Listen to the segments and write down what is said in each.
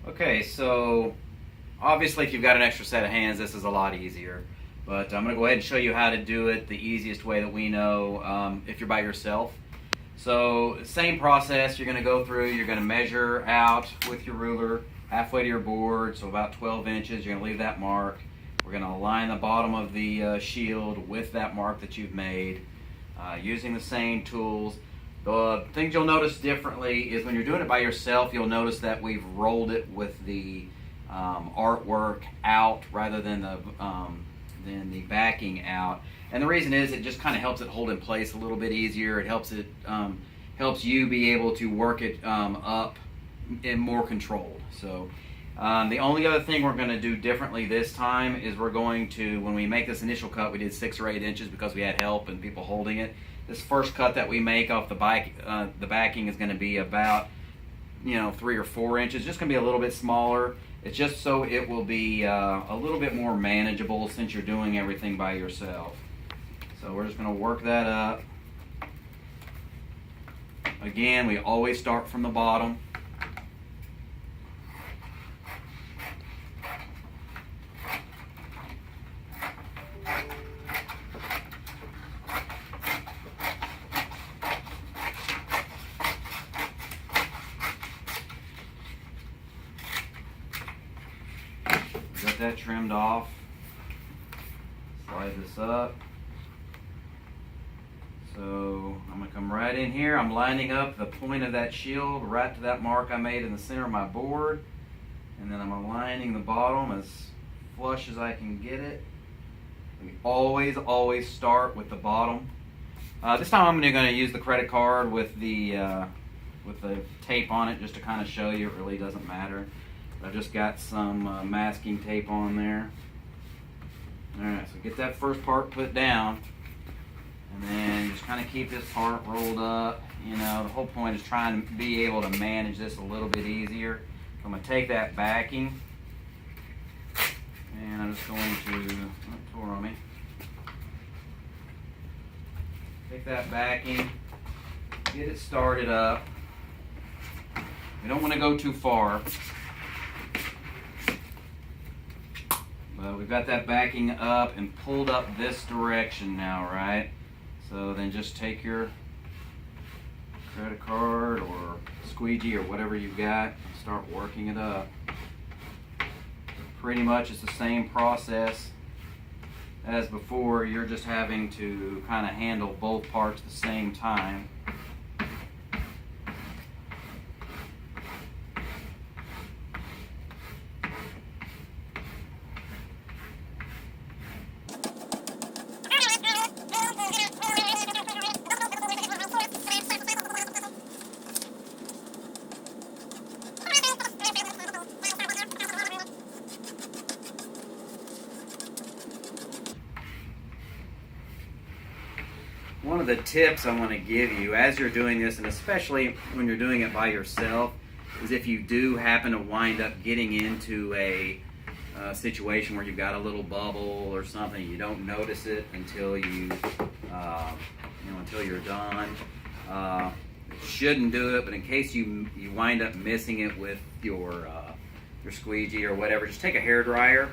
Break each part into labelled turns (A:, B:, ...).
A: Okay, so obviously if you've got an extra set of hands, this is a lot easier. But I'm going to go ahead and show you how to do it the easiest way that we know if you're by yourself. So same process, you're going to go through, you're going to measure out with your ruler halfway to your board, so about 12 inches, you're going to leave that mark. We're going to align the bottom of the shield with that mark that you've made using the same tools. The things you'll notice differently is when you're doing it by yourself, you'll notice that we've rolled it with the artwork out rather than the backing out. And the reason is it just kind of helps it hold in place a little bit easier. It helps you be able to work it up in more controlled. So the only other thing we're going to do differently this time is we're going to, when we make this initial cut, we did 6 or 8 inches because we had help and people holding it. This first cut that we make off the backing is going to be about 3 or 4 inches. Just going to be a little bit smaller. It's just so it will be a little bit more manageable since you're doing everything by yourself. So we're just going to work that up. Again, we always start from the bottom. Got that trimmed off. Slide this up. So I'm going to come right in here. I'm lining up the point of that shield right to that mark I made in the center of my board. And then I'm aligning the bottom as flush as I can get it. We always start with the bottom. This time I'm going to use the credit card with the tape on it just to kind of show you it really doesn't matter. I've just got some masking tape on there. Alright, so get that first part put down. And then just kind of keep this part rolled up. The whole point is trying to be able to manage this a little bit easier. So I'm going to take that backing. And I'm just going to, oh, tore on me. Take that backing. Get it started up. We don't want to go too far. But we've got that backing up and pulled up this direction now, right? So then just take your credit card or squeegee or whatever you've got and start working it up. Pretty much it's the same process as before. You're just having to kind of handle both parts at the same time. One of the tips I want to give you as you're doing this, and especially when you're doing it by yourself, is if you do happen to wind up getting into a situation where you've got a little bubble or something, you don't notice it until until you're done. Shouldn't do it, but in case you wind up missing it with your squeegee or whatever, just take a hairdryer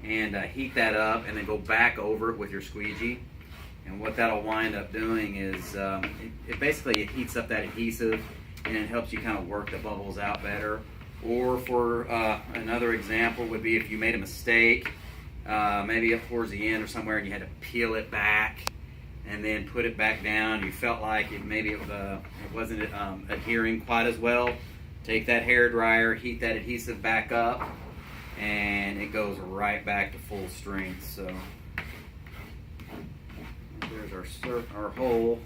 A: and heat that up, and then go back over it with your squeegee. And what that'll wind up doing is it basically heats up that adhesive, and it helps you kind of work the bubbles out better. Or for another example would be if you made a mistake, maybe up towards the end or somewhere, and you had to peel it back and then put it back down. You felt like it wasn't adhering quite as well. Take that hairdryer, heat that adhesive back up, and it goes right back to full strength. So there's our hole.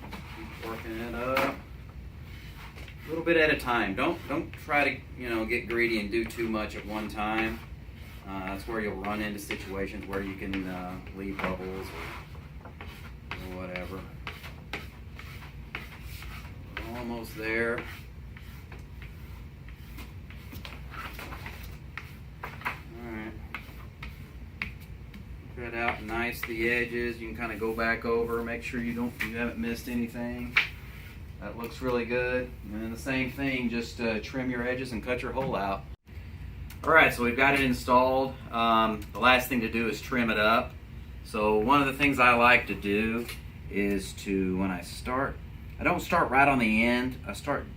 A: Keep working it up a little bit at a time. Don't try to get greedy and do too much at one time. That's where you'll run into situations where you can leave bubbles or whatever. We're almost there. Cut out nice the edges. You can kind of go back over, make sure you haven't missed anything. That looks really good. And then the same thing, just trim your edges and cut your hole out. Alright, so we've got it installed. The last thing to do is trim it up. So one of the things I like to do is to, when I start, I don't start right on the end.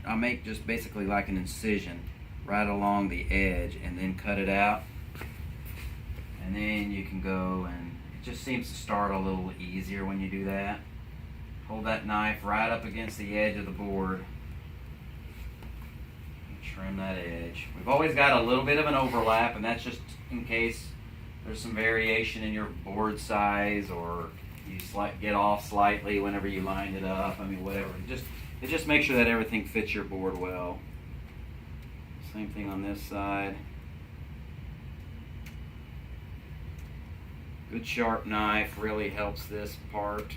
A: I make just basically like an incision right along the edge and then cut it out. And then you can go, and it just seems to start a little easier when you do that. Hold that knife right up against the edge of the board. And trim that edge. We've always got a little bit of an overlap, and that's just in case there's some variation in your board size, or you get off slightly whenever you line it up. I mean, whatever. It just makes sure that everything fits your board well. Same thing on this side. Good sharp knife really helps this part.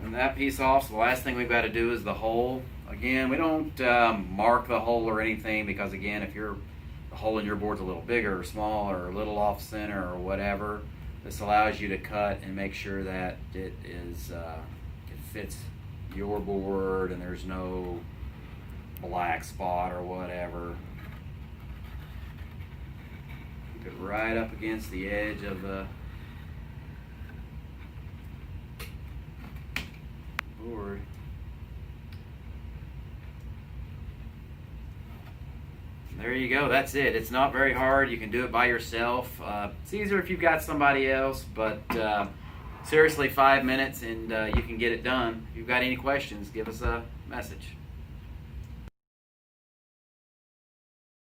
A: Turn that piece off. So the last thing we've got to do is the hole. Again, we don't mark the hole or anything, because again, if the hole in your board's a little bigger or smaller or a little off center or whatever, this allows you to cut and make sure that it fits your board and there's no black spot or whatever. Keep it right up against the edge of the board. There you go, that's it. It's not very hard. You can do it by yourself. It's easier if you've got somebody else, but seriously, 5 minutes and you can get it done. If you've got any questions, give us a message.